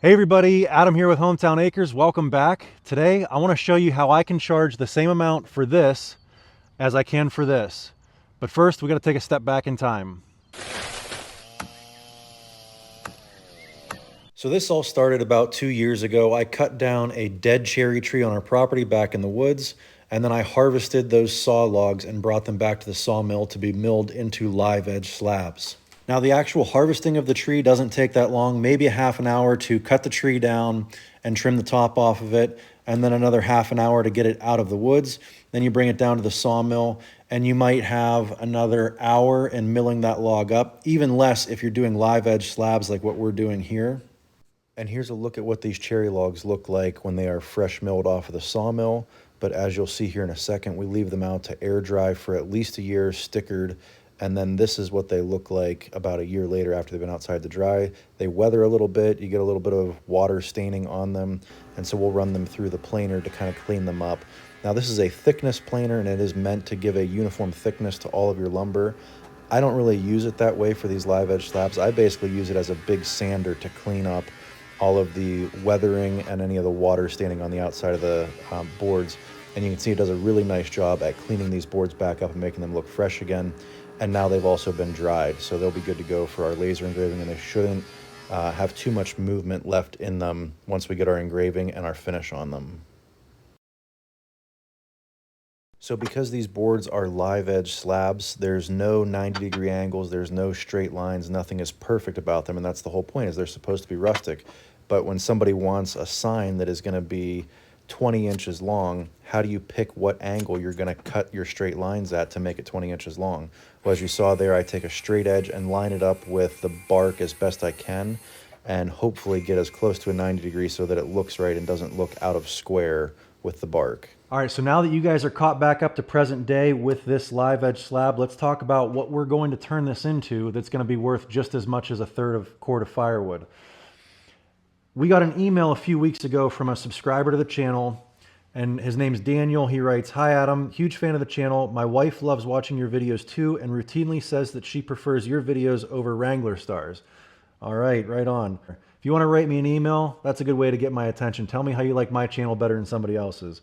Hey everybody, Adam here with Hometown Acres. Welcome back. Today I want to show you how I can charge the same amount for this as I can for this. But first we got to take a step back in time. So this all started about 2 years ago. I cut down a dead cherry tree on our property back in the woods, and then I harvested those saw logs and brought them back to the sawmill to be milled into live edge slabs. Now the actual harvesting of the tree doesn't take that long, maybe a half an hour to cut the tree down and trim the top off of it, and then another half an hour to get it out of the woods. Then you bring it down to the sawmill, and you might have another hour in milling that log up, even less if you're doing live edge slabs like what we're doing here. And here's a look at what these cherry logs look like when they are fresh milled off of the sawmill. But as you'll see here in a second, we leave them out to air dry for at least a year, stickered. And then this is what they look like about a year later after they've been outside to dry. They weather a little bit, you get a little bit of water staining on them. And so we'll run them through the planer to kind of clean them up. Now this is a thickness planer and it is meant to give a uniform thickness to all of your lumber. I don't really use it that way for these live edge slabs. I basically use it as a big sander to clean up all of the weathering and any of the water standing on the outside of the boards. And you can see it does a really nice job at cleaning these boards back up and making them look fresh again. And now they've also been dried, so they'll be good to go for our laser engraving, and they shouldn't have too much movement left in them once we get our engraving and our finish on them. So because these boards are live edge slabs, there's no 90-degree angles, there's no straight lines, nothing is perfect about them, and that's the whole point, is they're supposed to be rustic. But when somebody wants a sign that is going to be 20 inches long, how do you pick what angle you're going to cut your straight lines at to make it 20 inches long? Well, as you saw there, I take a straight edge and line it up with the bark as best I can, and hopefully get as close to a 90 degree so that it looks right and doesn't look out of square with the bark. All right, so now that you guys are caught back up to present day with this live edge slab, let's talk about what we're going to turn this into that's going to be worth just as much as a third of cord of firewood. We got an email a few weeks ago from a subscriber to the channel, and his name's Daniel. He writes, "Hi Adam, huge fan of the channel. My wife loves watching your videos too and routinely says that she prefers your videos over Wrangler stars." All right, right on. If you want to write me an email, that's a good way to get my attention. Tell me how you like my channel better than somebody else's.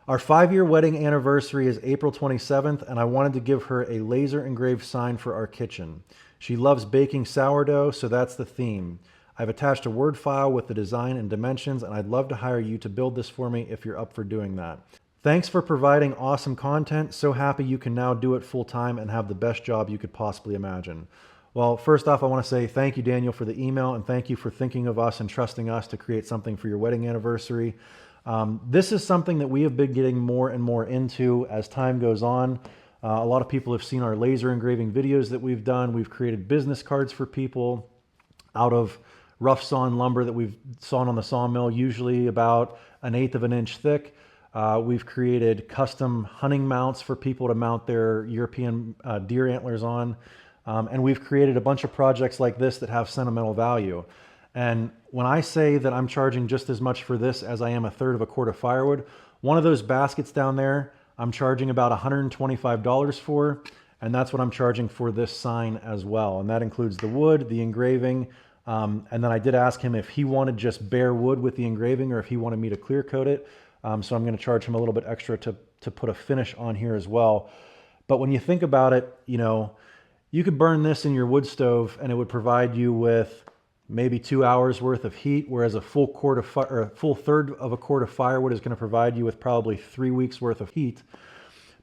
Our 5-year wedding anniversary is April 27th, and I wanted to give her a laser engraved sign for our kitchen. She loves baking sourdough, so that's the theme. I've attached a Word file with the design and dimensions, and I'd love to hire you to build this for me if you're up for doing that. Thanks for providing awesome content. So happy you can now do it full time and have the best job you could possibly imagine. Well, first off, I want to say thank you, Daniel, for the email, and thank you for thinking of us and trusting us to create something for your wedding anniversary. This is something that we have been getting more and more into as time goes on. A lot of people have seen our laser engraving videos that we've done. We've created business cards for people out of rough sawn lumber that we've sawn on the sawmill, usually about 1/8 of an inch thick. We've created custom hunting mounts for people to mount their European deer antlers on. And we've created a bunch of projects like this that have sentimental value. And when I say that I'm charging just as much for this as I am a third of a cord of firewood, one of those baskets down there, I'm charging about $125 for, and that's what I'm charging for this sign as well. And that includes the wood, the engraving, and then I did ask him if he wanted just bare wood with the engraving or if he wanted me to clear coat it. So I'm going to charge him a little bit extra to put a finish on here as well. But when you think about it, you know, you could burn this in your wood stove and it would provide you with maybe 2 hours worth of heat, whereas a full third of a cord of firewood is going to provide you with probably 3 weeks worth of heat.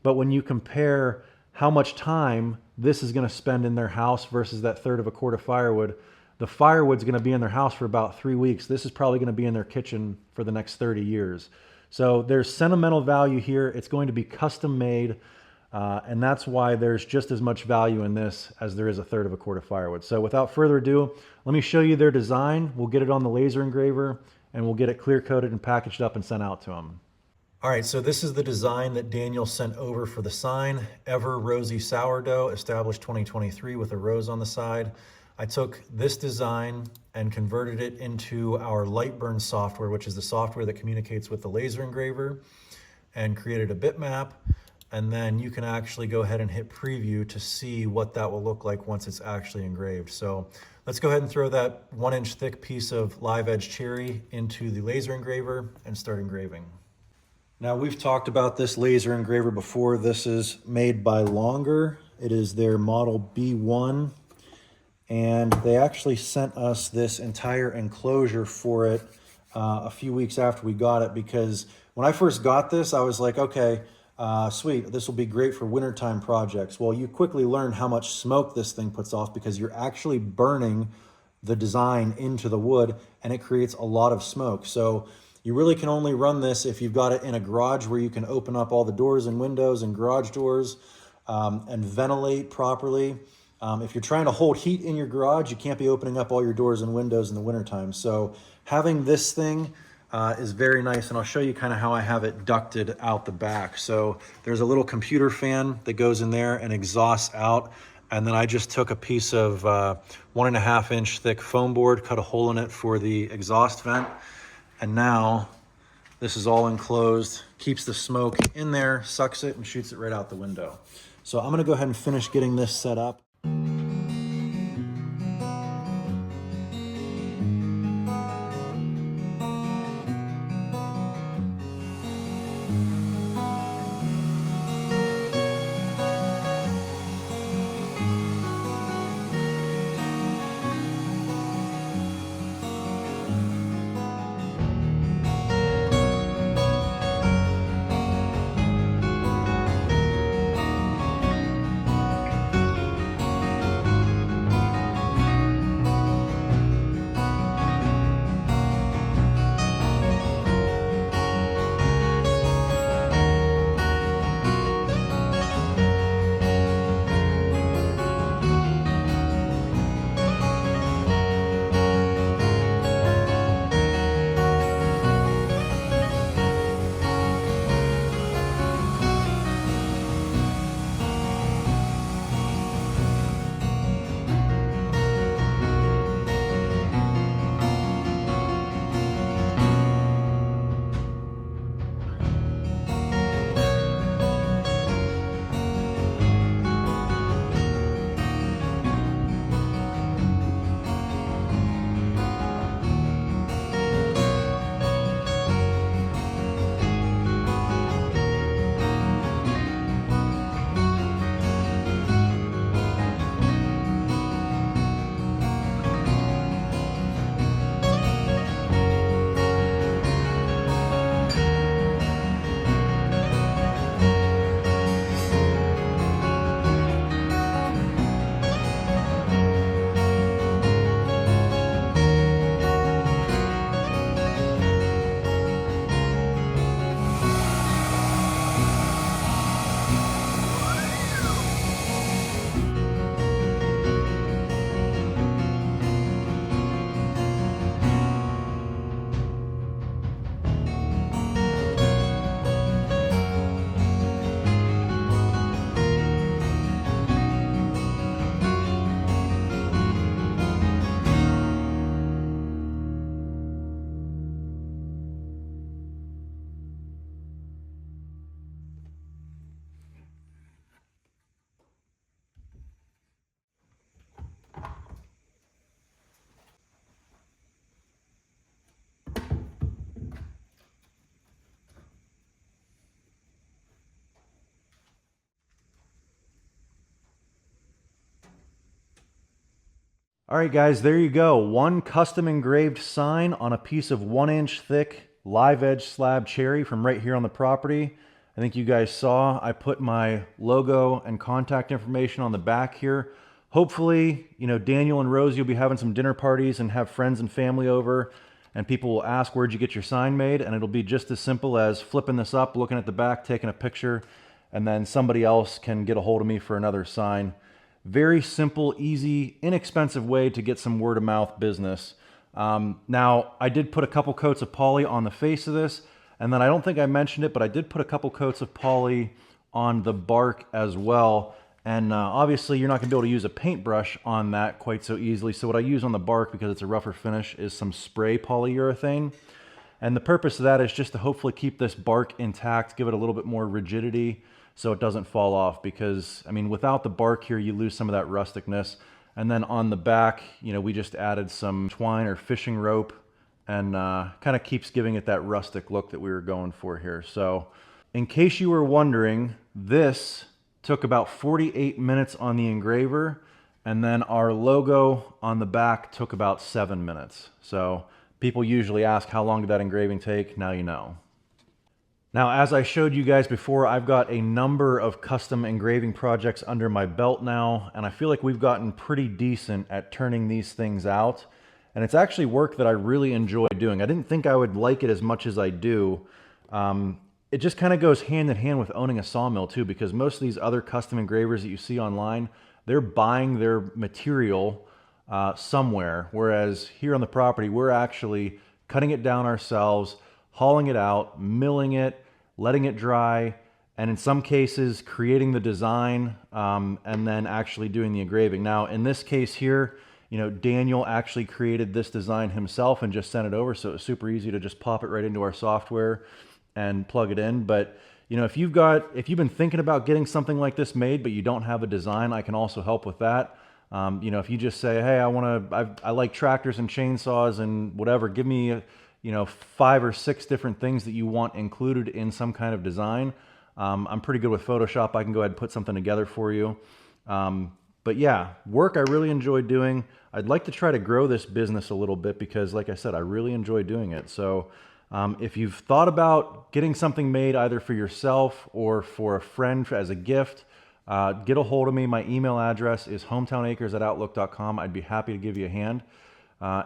But when you compare how much time this is going to spend in their house versus that third of a cord of firewood, the firewood's going to be in their house for about 3 weeks. This is probably going to be in their kitchen for the next 30 years. So there's sentimental value here. It's going to be custom made. And that's why there's just as much value in this as there is a third of a cord of firewood. So without further ado, let me show you their design. We'll get it on the laser engraver and we'll get it clear coated and packaged up and sent out to them. All right, so this is the design that Daniel sent over for the sign. Ever Rosy Sourdough, established 2023 with a rose on the side. I took this design and converted it into our Lightburn software, which is the software that communicates with the laser engraver, and created a bitmap. And then you can actually go ahead and hit preview to see what that will look like once it's actually engraved. So Let's go ahead and throw that 1-inch thick piece of live edge cherry into the laser engraver and start engraving. Now, we've talked about this laser engraver before. This is made by Longer. It is their model B1, and they actually sent us this entire enclosure for it a few weeks after we got it, because when I first got this, I was like, okay, sweet, this will be great for wintertime projects. Well, you quickly learn how much smoke this thing puts off because you're actually burning the design into the wood, and it creates a lot of smoke. So you really can only run this if you've got it in a garage where you can open up all the doors and windows and garage doors and ventilate properly. If you're trying to hold heat in your garage, you can't be opening up all your doors and windows in the wintertime. So having this thing is very nice, and I'll show you kind of how I have it ducted out the back. So there's a little computer fan that goes in there and exhausts out, and then I just took a piece of 1.5-inch thick foam board, cut a hole in it for the exhaust vent, and now this is all enclosed, keeps the smoke in there, sucks it, and shoots it right out the window. So I'm gonna go ahead and finish getting this set up. All right, guys, there you go. One custom engraved sign on a piece of 1-inch thick live edge slab cherry from right here on the property. I think you guys saw I put my logo and contact information on the back here. Hopefully, you know, Daniel and Rosie will be having some dinner parties and have friends and family over, and people will ask, where'd you get your sign made? And it'll be just as simple as flipping this up, looking at the back, taking a picture, and then somebody else can get a hold of me for another sign. Very simple, easy, inexpensive way to get some word of mouth business. Now, I did put a couple coats of poly on the face of this, and then I don't think I mentioned it, but I did put a couple coats of poly on the bark as well. And obviously you're not gonna be able to use a paintbrush on that quite so easily. So what I use on the bark, because it's a rougher finish, is some spray polyurethane. And the purpose of that is just to hopefully keep this bark intact, give it a little bit more rigidity so it doesn't fall off. Because, I mean, without the bark here, you lose some of that rusticness. And then on the back, you know, we just added some twine or fishing rope, and kind of keeps giving it that rustic look that we were going for here. So in case you were wondering, this took about 48 minutes on the engraver, and then our logo on the back took about 7 minutes. So people usually ask, how long did that engraving take? Now you know. Now, as I showed you guys before, I've got a number of custom engraving projects under my belt now, and I feel like we've gotten pretty decent at turning these things out. And it's actually work that I really enjoy doing. I didn't think I would like it as much as I do. It just kind of goes hand in hand with owning a sawmill too, because most of these other custom engravers that you see online, they're buying their material somewhere, whereas here on the property, we're actually cutting it down ourselves, hauling it out, milling it, letting it dry, and in some cases creating the design and then actually doing the engraving. Now in this case here, you know, Daniel actually created this design himself and just sent it over, so it was super easy to just pop it right into our software and plug it in. But you know, if you've been thinking about getting something like this made but you don't have a design, I can also help with that. You know, if you just say, hey, I like tractors and chainsaws and whatever, give me you know, 5 or 6 different things that you want included in some kind of design. I'm pretty good with Photoshop. I can go ahead and put something together for you. But yeah, work I really enjoy doing. I'd like to try to grow this business a little bit because, like I said, I really enjoy doing it. So if you've thought about getting something made either for yourself or for a friend as a gift, get a hold of me. My email address is hometownacres@outlook.com. I'd be happy to give you a hand.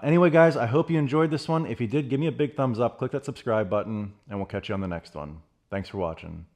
Anyway, guys, I hope you enjoyed this one. If you did, give me a big thumbs up, click that subscribe button, and we'll catch you on the next one. Thanks for watching.